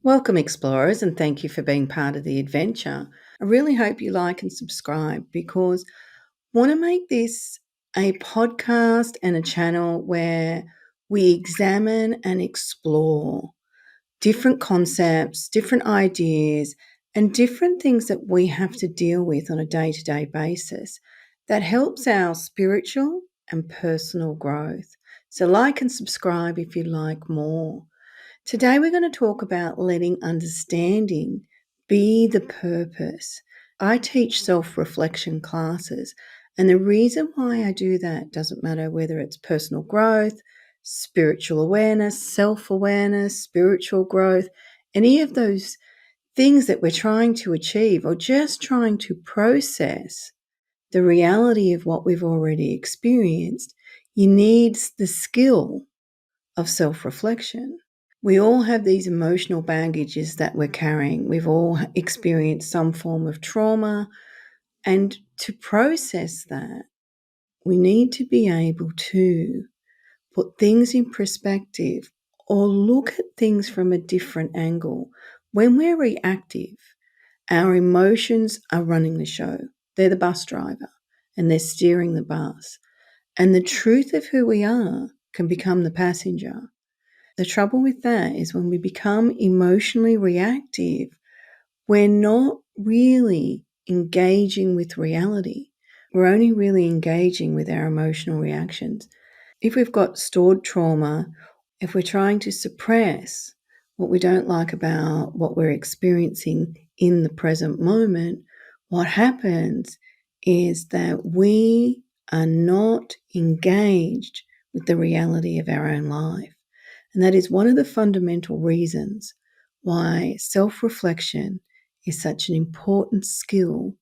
Welcome, explorers, and thank you for being part of the adventure. I really hope you like and subscribe because I want to make this a podcast and a channel where we examine and explore different concepts, different ideas, and different things that we have to deal with on a day-to-day basis that helps our spiritual and personal growth. So like and subscribe if you'd like more. Today, we're going to talk about letting understanding be the purpose. I teach self reflection classes, and the reason why I do that doesn't matter whether it's personal growth, spiritual awareness, self awareness, spiritual growth, any of those things that we're trying to achieve or just trying to process the reality of what we've already experienced. You need the skill of self reflection. We all have these emotional baggages that we're carrying. We've all experienced some form of trauma. And to process that, we need to be able to put things in perspective or look at things from a different angle. When we're reactive, our emotions are running the show. They're the bus driver and they're steering the bus. And the truth of who we are can become the passenger. The trouble with that is when we become emotionally reactive, we're not really engaging with reality. We're only really engaging with our emotional reactions. If we've got stored trauma, if we're trying to suppress what we don't like about what we're experiencing in the present moment, what happens is that we are not engaged with the reality of our own life. And that is one of the fundamental reasons why self-reflection is such an important skill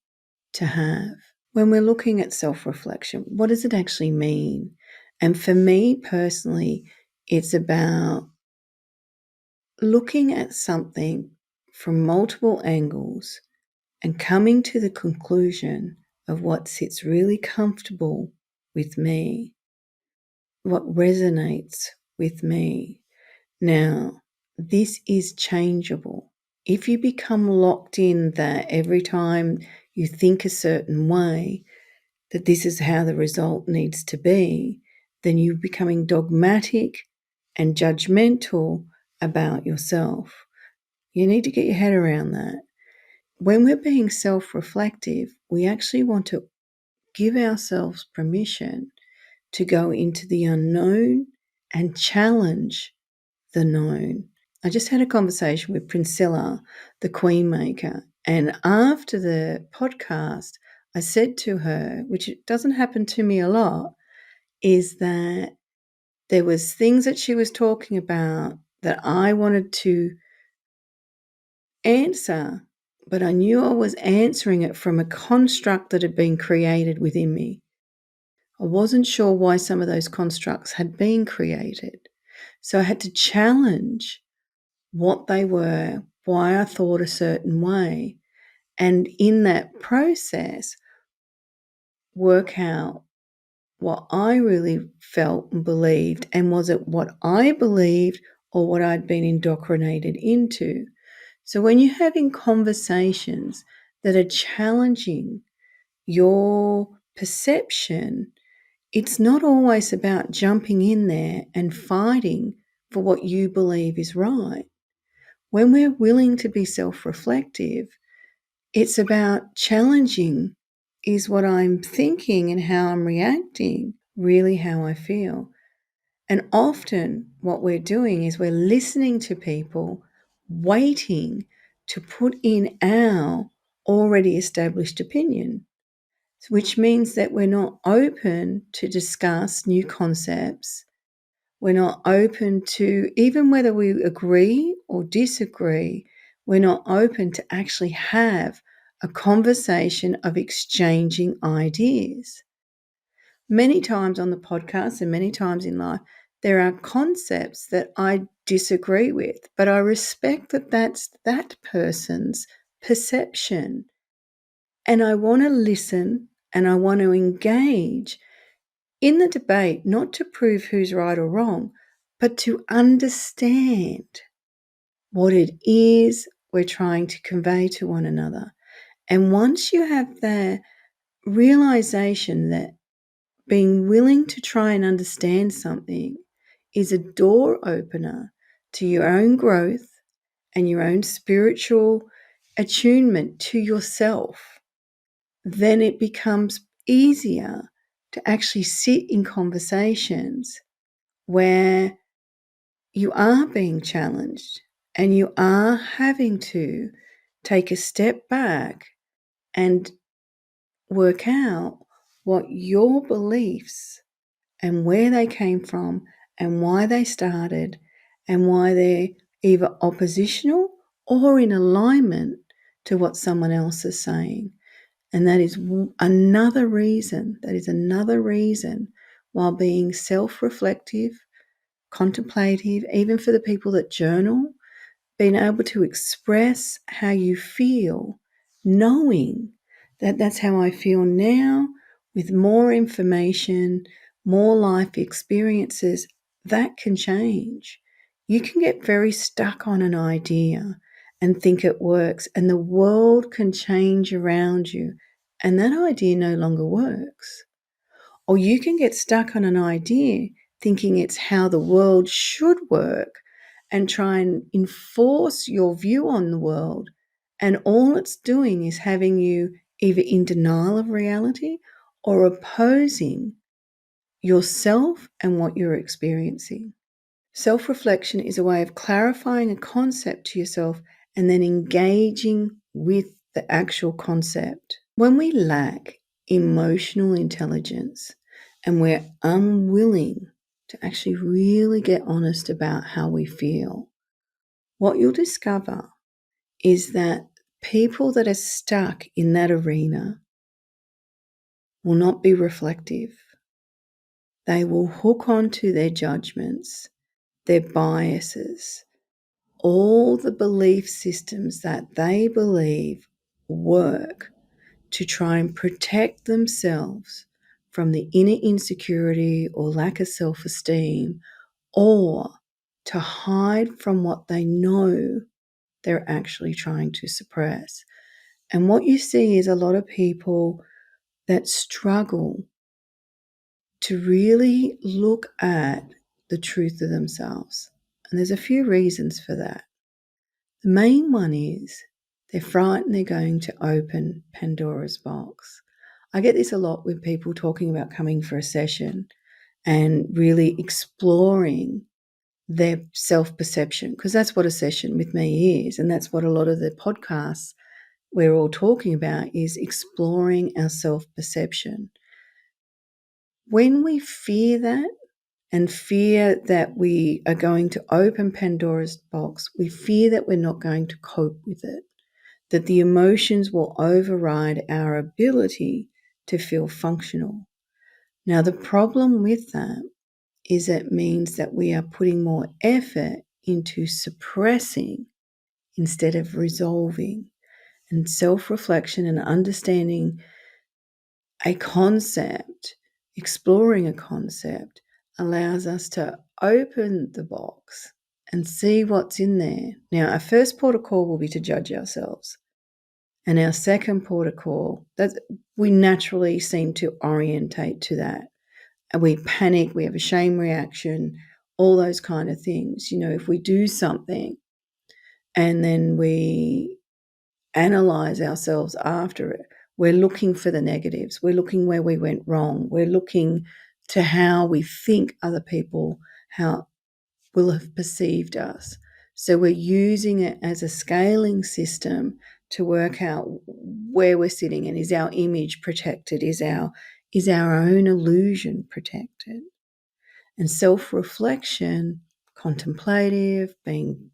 to have. When we're looking at self-reflection, what does it actually mean? And for me personally, it's about looking at something from multiple angles and coming to the conclusion of what sits really comfortable with me, what resonates with me. Now, this is changeable. If you become locked in that every time you think a certain way, that this is how the result needs to be, then you're becoming dogmatic and judgmental about yourself. You need to get your head around that. When we're being self-reflective, we actually want to give ourselves permission to go into the unknown and challenge the known. I just had a conversation with Priscilla, the Queen Maker, and after the podcast, I said to her, which doesn't happen to me a lot, is that there was things that she was talking about that I wanted to answer, but I knew I was answering it from a construct that had been created within me. I wasn't sure why some of those constructs had been created. So I had to challenge what they were, why I thought a certain way, and in that process, work out what I really felt and believed, and was it what I believed or what I'd been indoctrinated into. So when you're having conversations that are challenging your perception, it's not always about jumping in there and fighting for what you believe is right. When we're willing to be self-reflective, it's about challenging, is what I'm thinking and how I'm reacting really how I feel? And often what we're doing is we're listening to people, waiting to put in our already established opinion, which means that we're not open to discuss new concepts. We're not open to, even whether we agree or disagree, we're not open to actually have a conversation of exchanging ideas. Many times on the podcast and many times in life, there are concepts that I disagree with, but I respect that that's that person's perception. And I want to listen and I want to engage in the debate, not to prove who's right or wrong, but to understand what it is we're trying to convey to one another. And once you have the realization that being willing to try and understand something is a door opener to your own growth and your own spiritual attunement to yourself, then it becomes easier to actually sit in conversations where you are being challenged and you are having to take a step back and work out what your beliefs and where they came from and why they started and why they're either oppositional or in alignment to what someone else is saying. And that is another reason, while being self-reflective, contemplative, even for the people that journal, being able to express how you feel, knowing that that's how I feel now, with more information, more life experiences, that can change. You can get very stuck on an idea and think it works, and the world can change around you, and that idea no longer works. Or you can get stuck on an idea thinking it's how the world should work and try and enforce your view on the world. And all it's doing is having you either in denial of reality or opposing yourself and what you're experiencing. Self-reflection is a way of clarifying a concept to yourself and then engaging with the actual concept. When we lack emotional intelligence and we're unwilling to actually really get honest about how we feel, what you'll discover is that people that are stuck in that arena will not be reflective. They will hook onto their judgments, their biases, all the belief systems that they believe work to try and protect themselves from the inner insecurity or lack of self-esteem, or to hide from what they know they're actually trying to suppress. And what you see is a lot of people that struggle to really look at the truth of themselves. And there's a few reasons for that. The main one is they're frightened they're going to open Pandora's box. I get this a lot with people talking about coming for a session and really exploring their self-perception, because that's what a session with me is, and that's what a lot of the podcasts we're all talking about is exploring our self-perception. When we fear that and fear that we are going to open Pandora's box, we fear that we're not going to cope with it, that the emotions will override our ability to feel functional. Now, the problem with that is it means that we are putting more effort into suppressing instead of resolving. And self-reflection and understanding a concept, exploring a concept, allows us to open the box and see what's in there. Now, our first port of call will be to judge ourselves. And our second port of call, that we naturally seem to orientate to that. And we panic, we have a shame reaction, all those kind of things. You know, if we do something and then we analyze ourselves after it, we're looking for the negatives. We're looking where we went wrong. We're looking to how we think other people how will have perceived us. So we're using it as a scaling system to work out where we're sitting and is our image protected, is our own illusion protected. And self-reflection, contemplative, being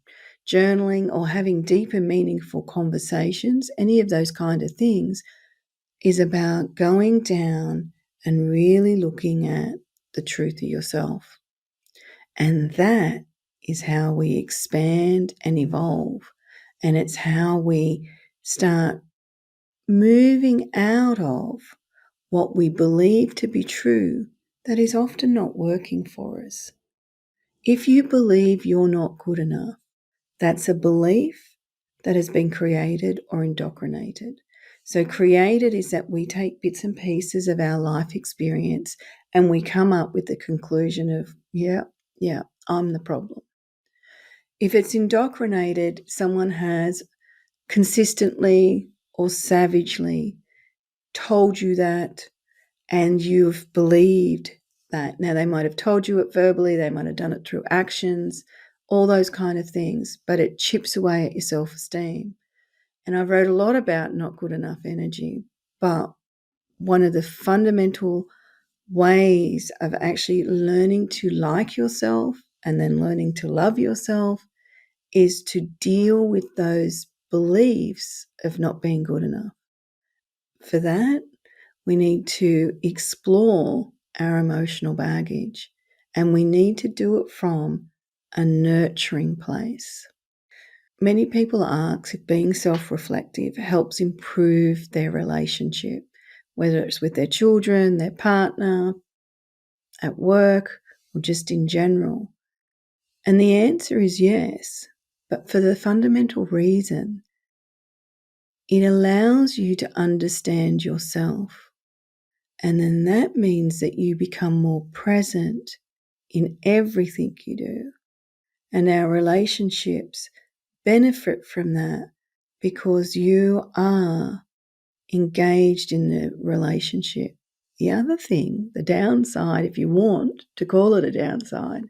journaling or having deep and meaningful conversations, any of those kind of things, is about going down and really looking at the truth of yourself. And that is how we expand and evolve. And it's how we start moving out of what we believe to be true that is often not working for us. If you believe you're not good enough, That's a belief that has been created or indoctrinated. So created is that we take bits and pieces of our life experience and we come up with the conclusion of, yeah, I'm the problem. If it's indoctrinated, someone has consistently or savagely told you that and you've believed that. Now, they might have told you it verbally, they might have done it through actions, all those kind of things, but it chips away at your self-esteem. And I wrote a lot about not good enough energy, but one of the fundamental ways of actually learning to like yourself and then learning to love yourself is to deal with those beliefs of not being good enough. For that, we need to explore our emotional baggage, and we need to do it from a nurturing place. Many people ask if being self-reflective helps improve their relationship, whether it's with their children, their partner, at work, or just in general. And the answer is yes, but for the fundamental reason, it allows you to understand yourself. And then that means that you become more present in everything you do. And our relationships benefit from that because you are engaged in the relationship. The other thing, the downside, if you want to call it a downside,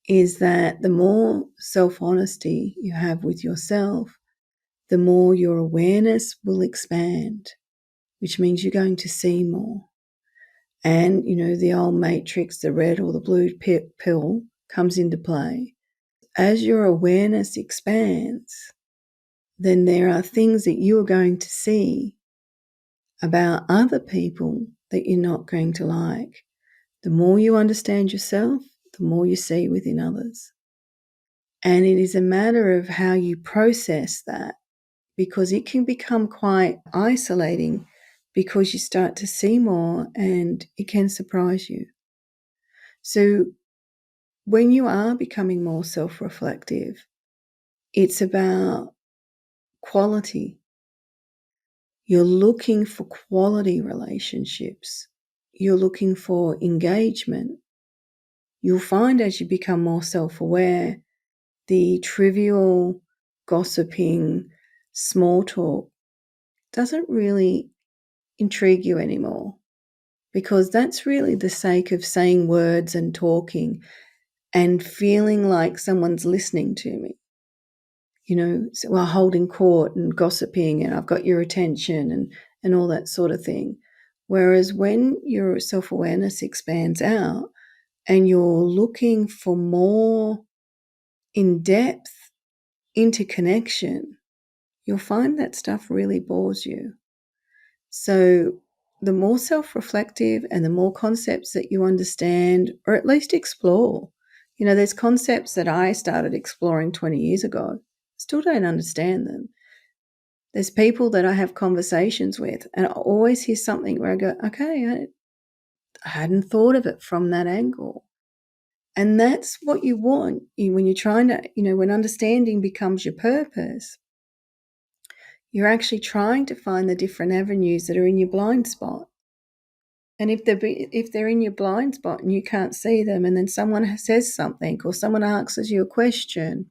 is that the more self-honesty you have with yourself, the more your awareness will expand, which means you're going to see more. And, the old matrix, the red or the blue pill comes into play. As your awareness expands, then there are things that you are going to see about other people that you're not going to like. The more you understand yourself, the more you see within others. And it is a matter of how you process that, because it can become quite isolating because you start to see more and it can surprise you. So when you are becoming more self-reflective, it's about quality. You're looking for quality relationships. You're looking for engagement. You'll find as you become more self-aware, the trivial gossiping, small talk doesn't really intrigue you anymore, because that's really the sake of saying words and talking and feeling like someone's listening to me. While holding court and gossiping and I've got your attention and all that sort of thing. Whereas when your self-awareness expands out and you're looking for more in-depth interconnection, you'll find that stuff really bores you. So the more self-reflective and the more concepts that you understand, or at least explore. There's concepts that I started exploring 20 years ago. Still don't understand them. There's people that I have conversations with and I always hear something where I go, okay, I hadn't thought of it from that angle. And that's what you want when you're trying to, when understanding becomes your purpose. You're actually trying to find the different avenues that are in your blind spot. And if they're in your blind spot and you can't see them, and then someone says something or someone asks you a question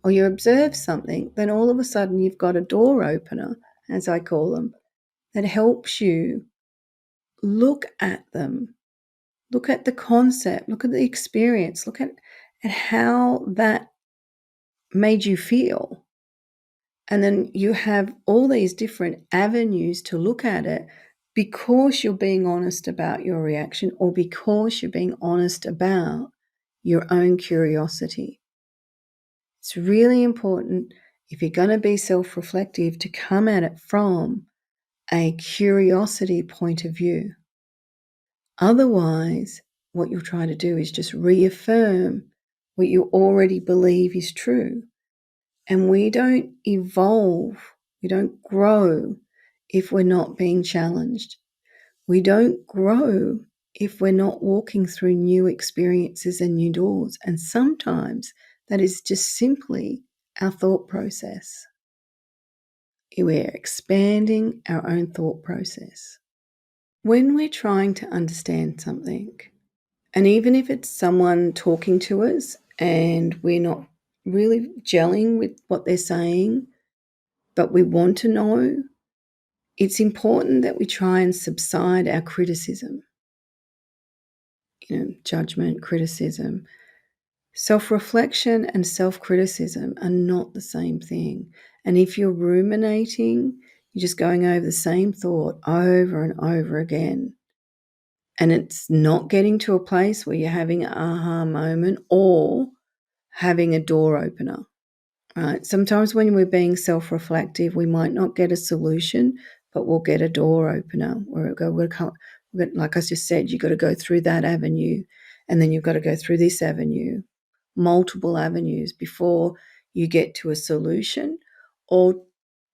or you observe something, then all of a sudden you've got a door opener, as I call them, that helps you look at them, look at the concept, look at the experience, look at how that made you feel. And then you have all these different avenues to look at it because you're being honest about your reaction or because you're being honest about your own curiosity. It's really important, if you're going to be self-reflective, to come at it from a curiosity point of view. Otherwise, what you'll try to do is just reaffirm what you already believe is true. And we don't evolve, we don't grow if we're not being challenged. We don't grow if we're not walking through new experiences and new doors. And sometimes That is just simply our thought process. We're expanding our own thought process. When we're trying to understand something, and even if it's someone talking to us and we're not really gelling with what they're saying, but we want to know, it's important that we try and subside our criticism. Judgment, criticism. Self-reflection and self-criticism are not the same thing. And if you're ruminating, you're just going over the same thought over and over again, and it's not getting to a place where you're having an aha moment or having a door opener, right? Sometimes when we're being self-reflective, we might not get a solution, but we'll get a door opener where like I just said, you've got to go through that avenue, and then you've got to go through this avenue, multiple avenues before you get to a solution, or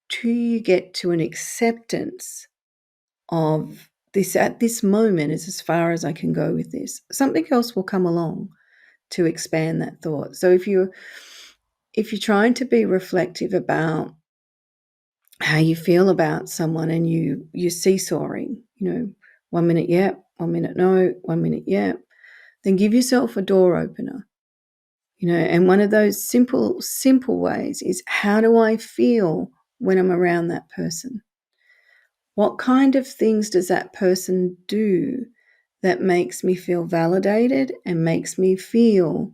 till you get to an acceptance of this at this moment is as far as I can go with this. Something else will come along to expand that thought. So if you're trying to be reflective about how you feel about someone and you're seesawing, 1 minute yeah, 1 minute no, 1 minute yeah, then give yourself a door opener. And one of those simple ways is, how do I feel when I'm around that person? What kind of things does that person do that makes me feel validated and makes me feel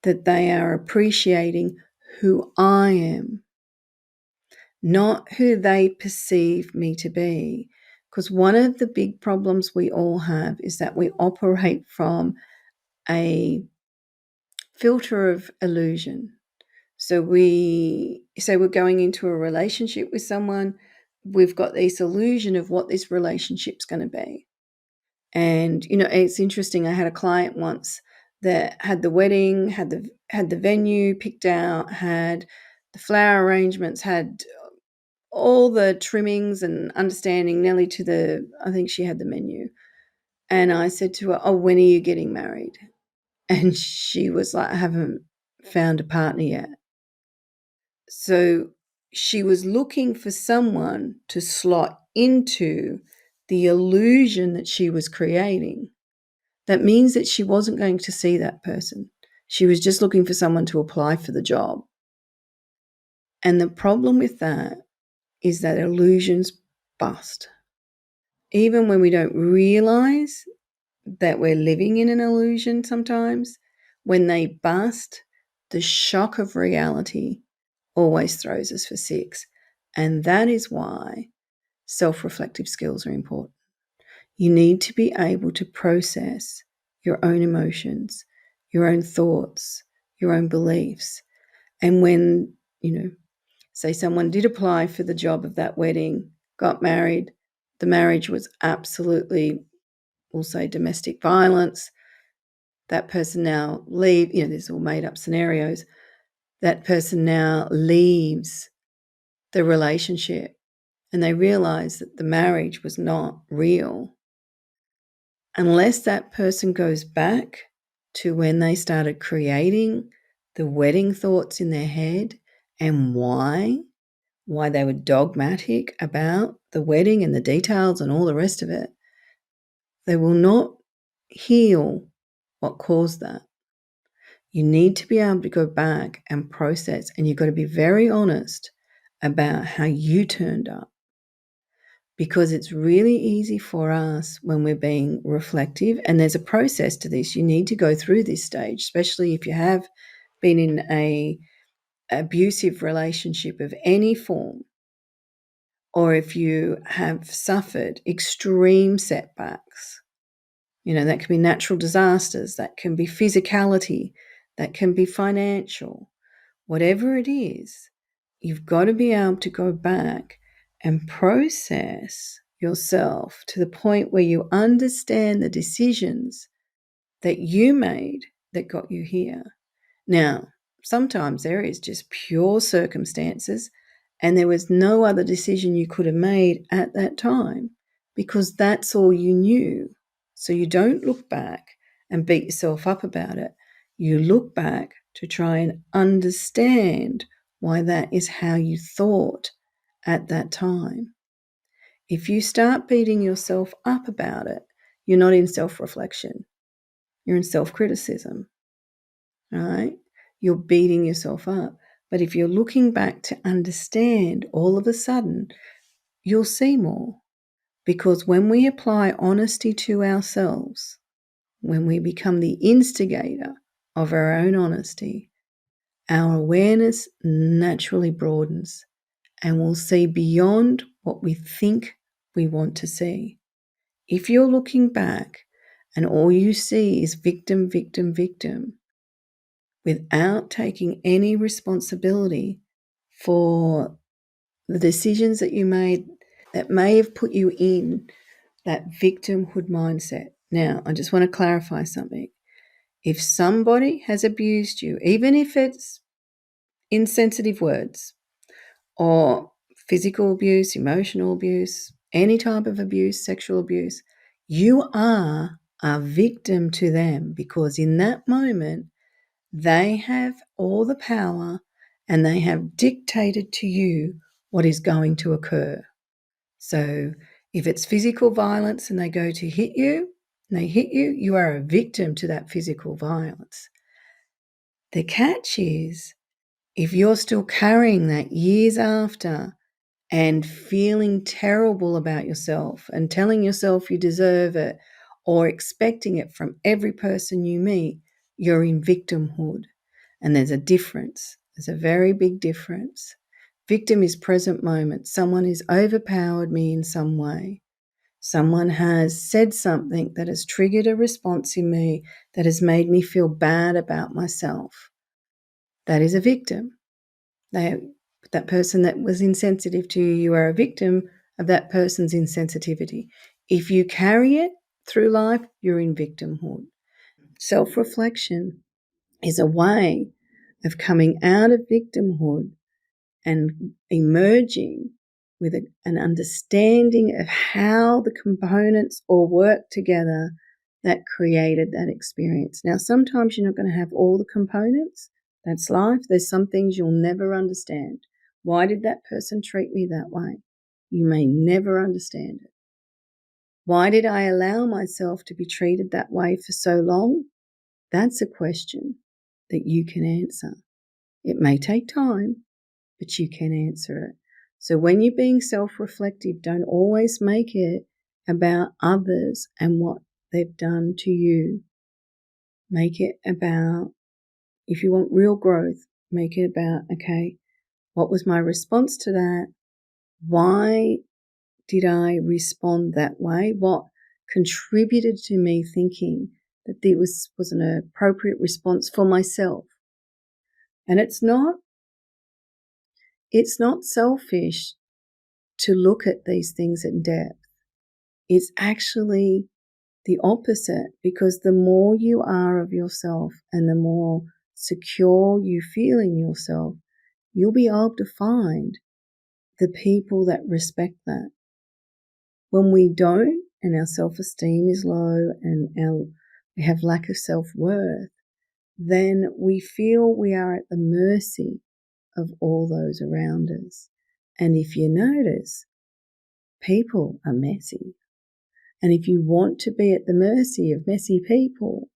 that they are appreciating who I am, not who they perceive me to be? Because one of the big problems we all have is that we operate from a filter of illusion. So we're going into a relationship with someone, we've got this illusion of what this relationship's going to be. And, it's interesting. I had a client once that had the wedding, had the venue picked out, had the flower arrangements, had all the trimmings and understanding nearly to I think she had the menu. And I said to her, "Oh, when are you getting married?" And she was like, "I haven't found a partner yet." So she was looking for someone to slot into the illusion that she was creating. That means that she wasn't going to see that person. She was just looking for someone to apply for the job. And the problem with that is that illusions bust. Even when we don't realize that we're living in an illusion sometimes, when they bust, the shock of reality always throws us for six. And that is why self-reflective skills are important. You need to be able to process your own emotions, your own thoughts, your own beliefs. And when, say someone did apply for the job of that wedding, got married, the marriage was absolutely, we'll say, domestic violence. That person now leaves, there's all made up scenarios. That person now leaves the relationship and they realize that the marriage was not real. Unless that person goes back to when they started creating the wedding thoughts in their head and why they were dogmatic about the wedding and the details and all the rest of it, they will not heal what caused that. You need to be able to go back and process, and you've got to be very honest about how you turned up. Because it's really easy for us when we're being reflective, and there's a process to this. You need to go through this stage, especially if you have been in a abusive relationship of any form, or if you have suffered extreme setbacks. That can be natural disasters, that can be physicality, that can be financial. Whatever it is, you've got to be able to go back and process yourself to the point where you understand the decisions that you made that got you here. Now, sometimes there is just pure circumstances and there was no other decision you could have made at that time because that's all you knew. So you don't look back and beat yourself up about it. You look back to try and understand why that is how you thought at that time. If you start beating yourself up about it, you're not in self-reflection. You're in self-criticism, right? You're beating yourself up. But if you're looking back to understand, all of a sudden, you'll see more. Because when we apply honesty to ourselves, when we become the instigator of our own honesty, our awareness naturally broadens and we'll see beyond what we think we want to see. If you're looking back and all you see is victim, victim, victim, without taking any responsibility for the decisions that you made that may have put you in that victimhood mindset. Now, I just want to clarify something. If somebody has abused you, even if it's insensitive words or physical abuse, emotional abuse, any type of abuse, sexual abuse, you are a victim to them because in that moment, they have all the power and they have dictated to you what is going to occur. So if it's physical violence and they go to hit you, and they hit you, you are a victim to that physical violence. The catch is, if you're still carrying that years after and feeling terrible about yourself and telling yourself you deserve it or expecting it from every person you meet, you're in victimhood. And there's a difference. There's a very big difference. Victim is present moment. Someone has overpowered me in some way. Someone has said something that has triggered a response in me that has made me feel bad about myself. That is a victim. That person that was insensitive to you, you are a victim of that person's insensitivity. If you carry it through life, you're in victimhood. Self-reflection is a way of coming out of victimhood and emerging with an understanding of how the components all work together that created that experience. Now, sometimes you're not going to have all the components. That's life. There's some things you'll never understand. Why did that person treat me that way? You may never understand it. Why did I allow myself to be treated that way for so long? That's a question that you can answer. It may take time, but you can answer it. So when you're being self-reflective, don't always make it about others and what they've done to you. Make it about, if you want real growth, make it about, okay, what was my response to that? Why did I respond that way? What contributed to me thinking that there was an appropriate response for myself? And it's not selfish to look at these things in depth. It's actually the opposite, because the more you are of yourself and the more secure you feel in yourself, you'll be able to find the people that respect that. When we don't, and our self-esteem is low and we have lack of self-worth, then we feel we are at the mercy of all those around us. And if you notice, people are messy. And if you want to be at the mercy of messy people,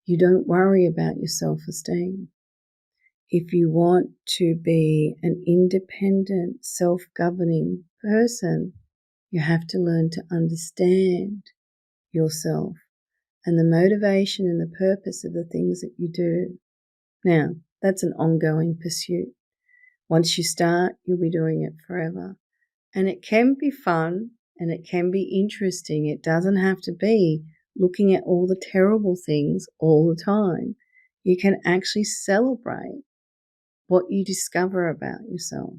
you don't worry about your self-esteem. If you want to be an independent, self-governing person, you have to learn to understand yourself and the motivation and the purpose of the things that you do. Now, that's an ongoing pursuit. Once you start, you'll be doing it forever. And it can be fun and it can be interesting. It doesn't have to be looking at all the terrible things all the time. You can actually celebrate what you discover about yourself.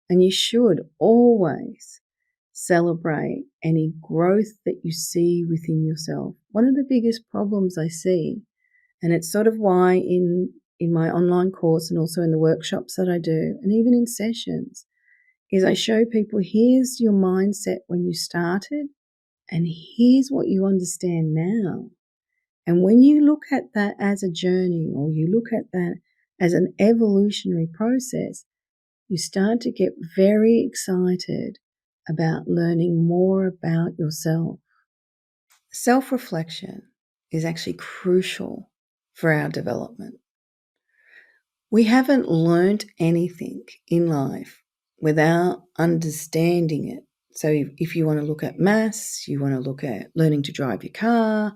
And you should always celebrate any growth that you see within yourself. One of the biggest problems I see, and it's sort of why in my online course and also in the workshops that I do, and even in sessions, is I show people, here's your mindset when you started, and here's what you understand now. And when you look at that as a journey, or you look at that as an evolutionary process, you start to get very excited about learning more about yourself. Self-reflection is actually crucial for our development. We haven't learnt anything in life without understanding it. So if you want to look at maths, you want to look at learning to drive your car,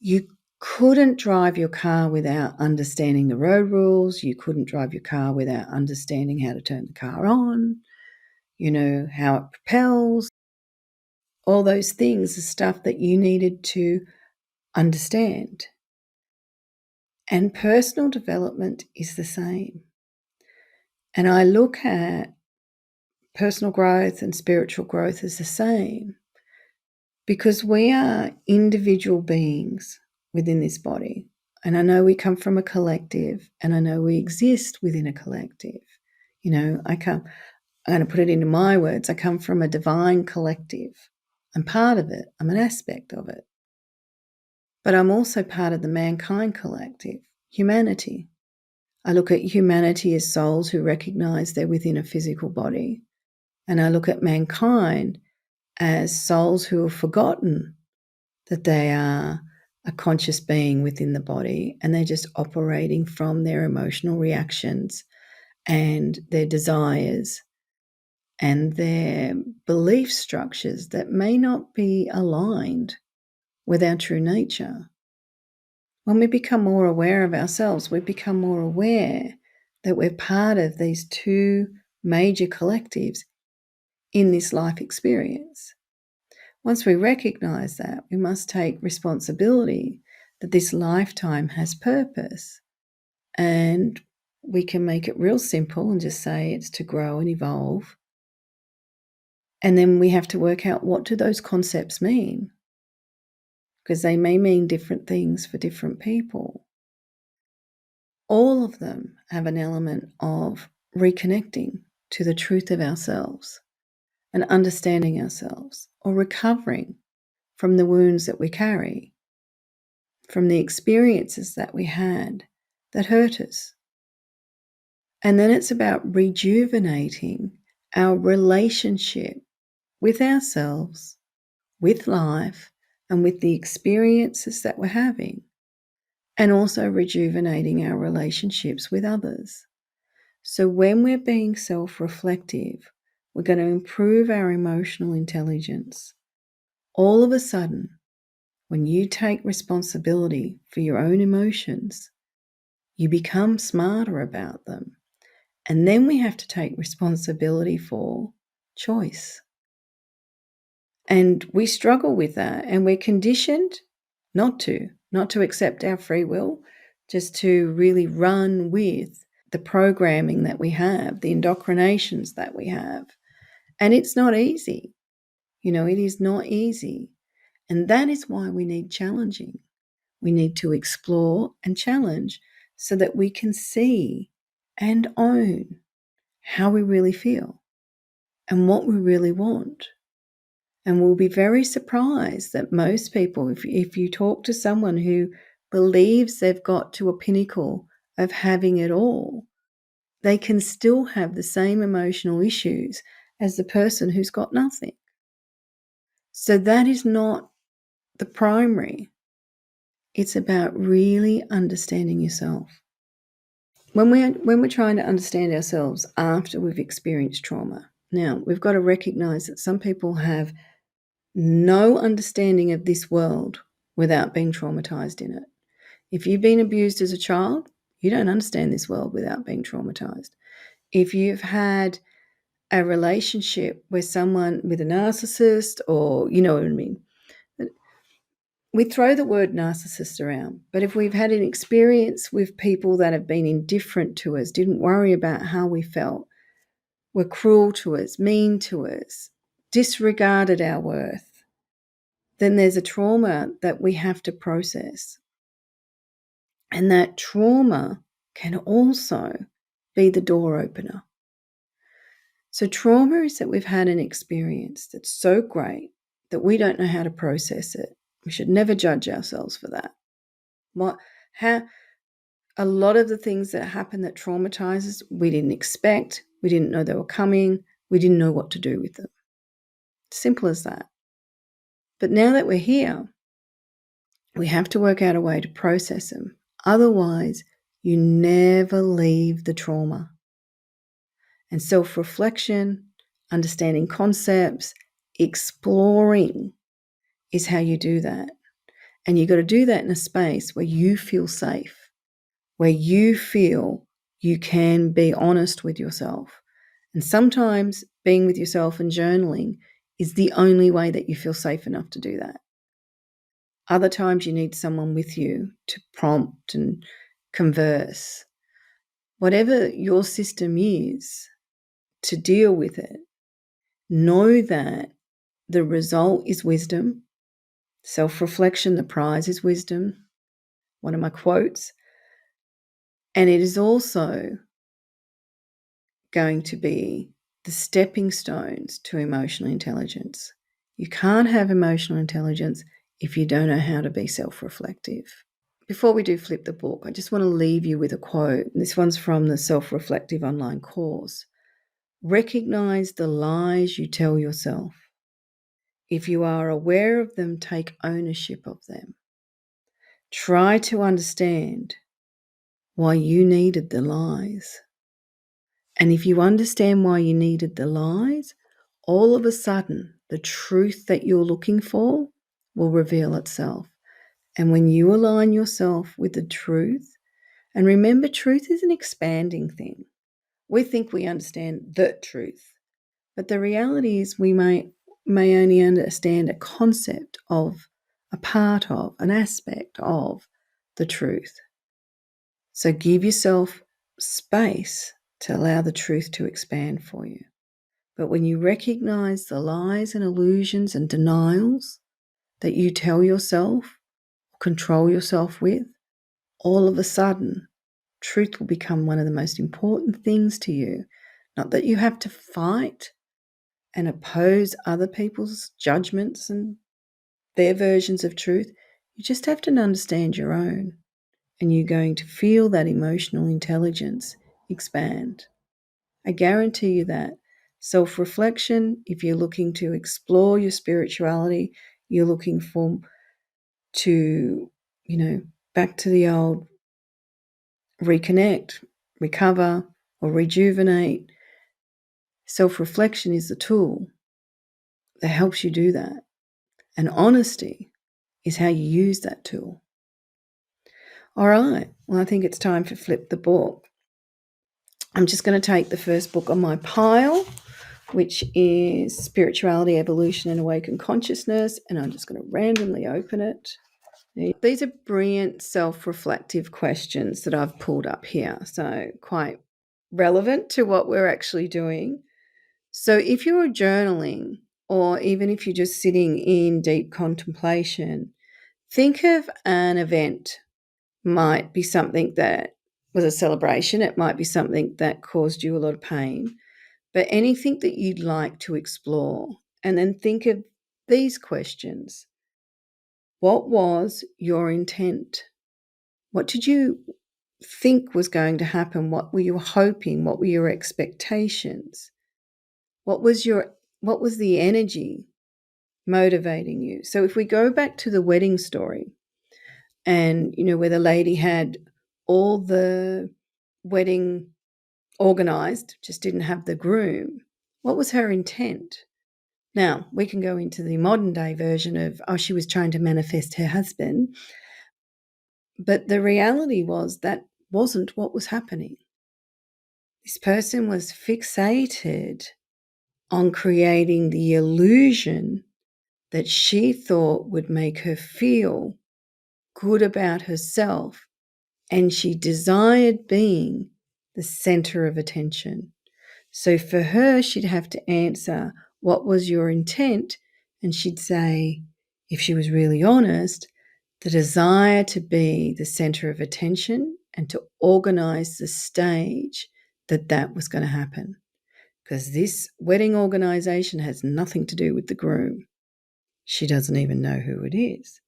you couldn't drive your car without understanding the road rules. You couldn't drive your car without understanding how to turn the car on, how it propels. All those things are stuff that you needed to understand. And personal development is the same. And I look at personal growth and spiritual growth as the same because we are individual beings within this body. And I know we come from a collective, and I know we exist within a collective. I'm going to put it into my words. I come from a divine collective. I'm part of it. I'm an aspect of it. But I'm also part of the mankind collective, humanity. I look at humanity as souls who recognize they're within a physical body. And I look at mankind as souls who have forgotten that they are a conscious being within the body, and they're just operating from their emotional reactions and their desires and their belief structures that may not be aligned with our true nature. When we become more aware of ourselves, we become more aware that we're part of these two major collectives in this life experience. Once we recognize that, we must take responsibility that this lifetime has purpose. And we can make it real simple and just say it's to grow and evolve. And then we have to work out, what do those concepts mean? Because they may mean different things for different people. All of them have an element of reconnecting to the truth of ourselves and understanding ourselves, or recovering from the wounds that we carry, from the experiences that we had that hurt us. And then it's about rejuvenating our relationship with ourselves, with life, and with the experiences that we're having, and also rejuvenating our relationships with others. So when we're being self-reflective, we're going to improve our emotional intelligence. All of a sudden, when you take responsibility for your own emotions, you become smarter about them. And then we have to take responsibility for choice. And we struggle with that, and we're conditioned not to accept our free will, just to really run with the programming that we have, the indoctrinations that we have. And it's not easy. It is not easy. And that is why we need challenging. We need to explore and challenge so that we can see and own how we really feel and what we really want. And we'll be very surprised that most people, if you talk to someone who believes they've got to a pinnacle of having it all, they can still have the same emotional issues as the person who's got nothing. So that is not the primary. It's about really understanding yourself. When we're trying to understand ourselves after we've experienced trauma, now we've got to recognize that some people have no understanding of this world without being traumatized in it. If you've been abused as a child, you don't understand this world without being traumatized. If you've had a relationship with someone, with a narcissist, or you know what I mean. We throw the word narcissist around, but if we've had an experience with people that have been indifferent to us, didn't worry about how we felt, were cruel to us, mean to us, disregarded our worth, then there's a trauma that we have to process. And that trauma can also be the door opener. So trauma is that we've had an experience that's so great that we don't know how to process it. We should never judge ourselves for that. A lot of the things that happen that traumatize us, we didn't expect, we didn't know they were coming, we didn't know what to do with them. Simple as that. But now that we're here, we have to work out a way to process them. Otherwise, you never leave the trauma. And self-reflection, understanding concepts, exploring is how you do that. And you've got to do that in a space where you feel safe, where you feel you can be honest with yourself. And sometimes being with yourself and journaling is the only way that you feel safe enough to do that. Other times you need someone with you to prompt and converse. Whatever your system is to deal with it, know that the result is wisdom. Self-reflection, the prize is wisdom. One of my quotes. And it is also going to be the stepping stones to emotional intelligence. You can't have emotional intelligence if you don't know how to be self-reflective. Before we do flip the book, I just want to leave you with a quote. This one's from the Self-Reflective online course. Recognize the lies you tell yourself. If you are aware of them, take ownership of them. Try to understand why you needed the lies. And if you understand why you needed the lies, all of a sudden, the truth that you're looking for will reveal itself. And when you align yourself with the truth, and remember, truth is an expanding thing. We think we understand the truth, but the reality is we may only understand a concept of, a part of, an aspect of the truth. So give yourself space to allow the truth to expand for you. But when you recognize the lies and illusions and denials that you tell yourself, control yourself with, all of a sudden, truth will become one of the most important things to you. Not that you have to fight and oppose other people's judgments and their versions of truth. You just have to understand your own. And you're going to feel that emotional intelligence expand. I guarantee you that. Self-reflection, if you're looking to explore your spirituality, you're looking to, back to the old reconnect, recover, or rejuvenate. Self-reflection is the tool that helps you do that. And honesty is how you use that tool. All right. Well, I think it's time for Flip the Book. I'm just going to take the first book on my pile, which is Spirituality, Evolution, and Awakened Consciousness, and I'm just going to randomly open it. These are brilliant self-reflective questions that I've pulled up here, so quite relevant to what we're actually doing. So if you're journaling, or even if you're just sitting in deep contemplation, think of an event. Might be something that was a celebration. It might be something that caused you a lot of pain. But anything that you'd like to explore. And then think of these questions. What was your intent? What did you think was going to happen? What were you hoping? What were your expectations? What was the energy motivating you? So if we go back to the wedding story, and, where the lady had all the wedding organized, just didn't have the groom, what was her intent? Now, we can go into the modern day version of, she was trying to manifest her husband. But the reality was that wasn't what was happening. This person was fixated on creating the illusion that she thought would make her feel good about herself, and she desired being the center of attention. So for her, she'd have to answer, what was your intent? And she'd say, if she was really honest, the desire to be the center of attention and to organize the stage that was going to happen. Because this wedding organization has nothing to do with the groom. She doesn't even know who it is.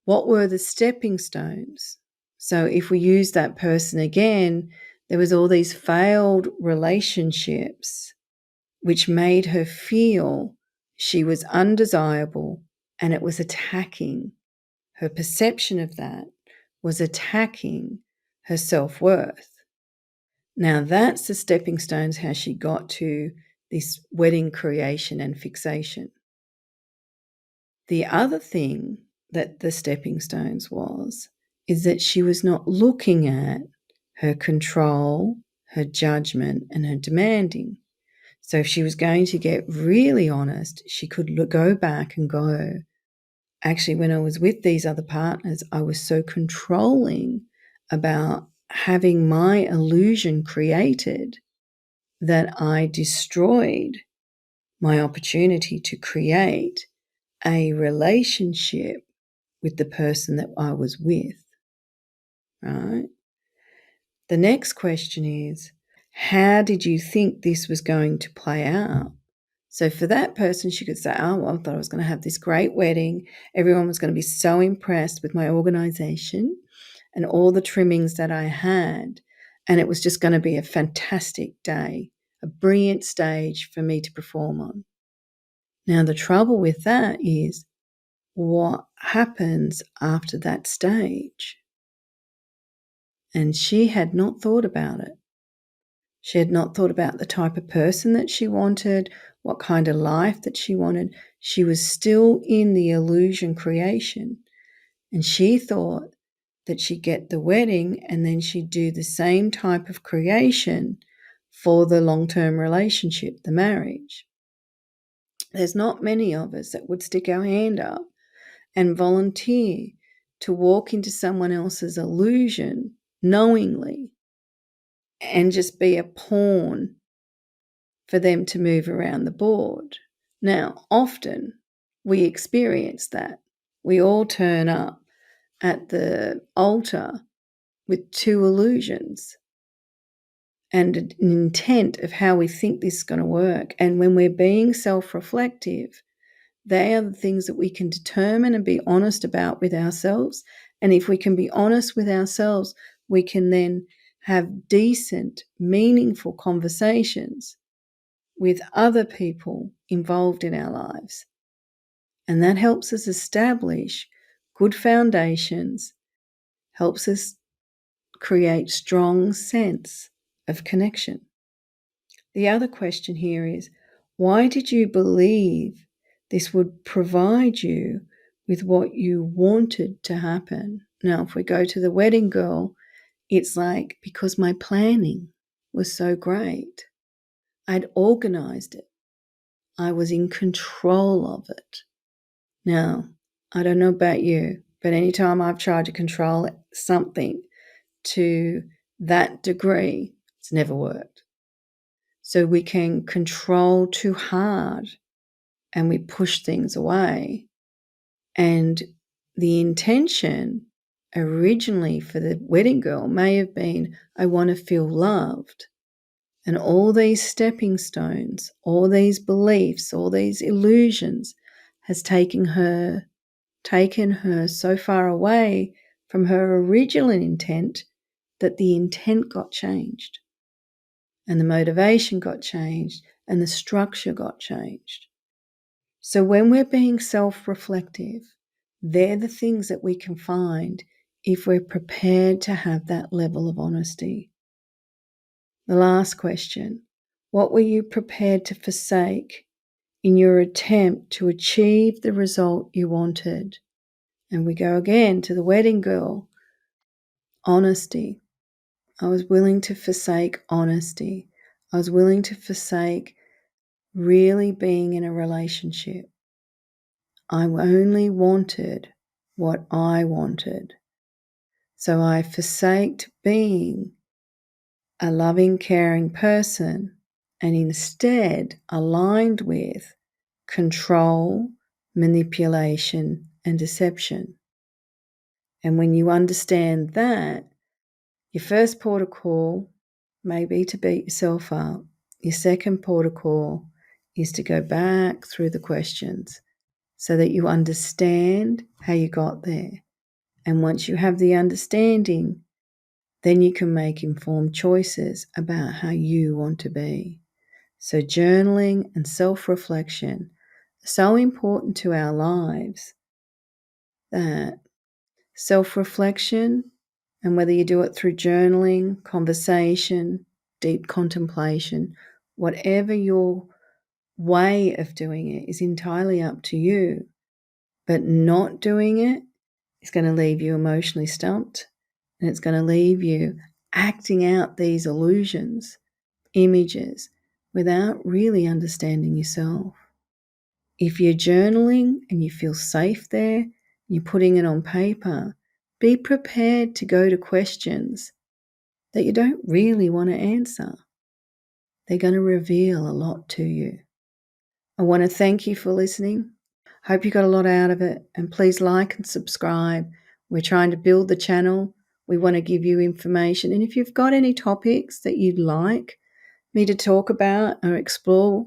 What were the stepping stones So if we use that person again, there was all these failed relationships which made her feel she was undesirable, and it was attacking. Her perception of that was attacking her self-worth. Now that's the stepping stones how she got to this wedding creation and fixation. The other thing that the stepping stones is that she was not looking at her control, her judgment, and her demanding. So if she was going to get really honest, she could go back and go, actually, when I was with these other partners, I was so controlling about having my illusion created that I destroyed my opportunity to create a relationship with the person that I was with, right? The next question is, how did you think this was going to play out? So for that person, she could say, oh, well, I thought I was going to have this great wedding. Everyone was going to be so impressed with my organization and all the trimmings that I had. And it was just going to be a fantastic day, a brilliant stage for me to perform on. Now, the trouble with that is what happens after that stage. And she had not thought about it. She had not thought about the type of person that she wanted, what kind of life that she wanted. She was still in the illusion creation. And she thought that she'd get the wedding and then she'd do the same type of creation for the long-term relationship, the marriage. There's not many of us that would stick our hand up and volunteer to walk into someone else's illusion knowingly and just be a pawn for them to move around the board. Now, often we experience that. We all turn up at the altar with two illusions and an intent of how we think this is going to work. And when we're being self-reflective, they are the things that we can determine and be honest about with ourselves. And if we can be honest with ourselves, we can then have decent, meaningful conversations with other people involved in our lives. And that helps us establish good foundations, helps us create strong sense of connection. The other question here is, why did you believe this would provide you with what you wanted to happen? Now, if we go to the wedding girl, it's like, because my planning was so great. I'd organized it. I was in control of it. Now, I don't know about you, but anytime I've tried to control something to that degree, it's never worked. So we can control too hard and we push things away. And the intention originally for the wedding girl may have been, I want to feel loved. And all these stepping stones, all these beliefs, all these illusions has taken her so far away from her original intent that the intent got changed and the motivation got changed and the structure got changed. So when we're being self-reflective, they're the things that we can find if we're prepared to have that level of honesty. The last question, what were you prepared to forsake in your attempt to achieve the result you wanted? And we go again to the wedding girl. Honesty. I was willing to forsake honesty. I was willing to forsake really being in a relationship. I only wanted what I wanted. So I forsaked being a loving, caring person and instead aligned with control, manipulation, and deception. And when you understand that, your first port of call may be to beat yourself up. Your second port of call is to go back through the questions so that you understand how you got there And once you have the understanding, then you can make informed choices about how you want to be. So journaling and self-reflection are so important to our lives that self-reflection, and whether you do it through journaling, conversation, deep contemplation, whatever your way of doing it is entirely up to you. But not doing it is going to leave you emotionally stumped, and it's going to leave you acting out these illusions, images, without really understanding yourself. If you're journaling and you feel safe there, you're putting it on paper, be prepared to go to questions that you don't really want to answer. They're going to reveal a lot to you. I want to thank you for listening. Hope you got a lot out of it, and please like and subscribe. We're trying to build the channel. We want to give you information, and if you've got any topics that you'd like me to talk about or explore,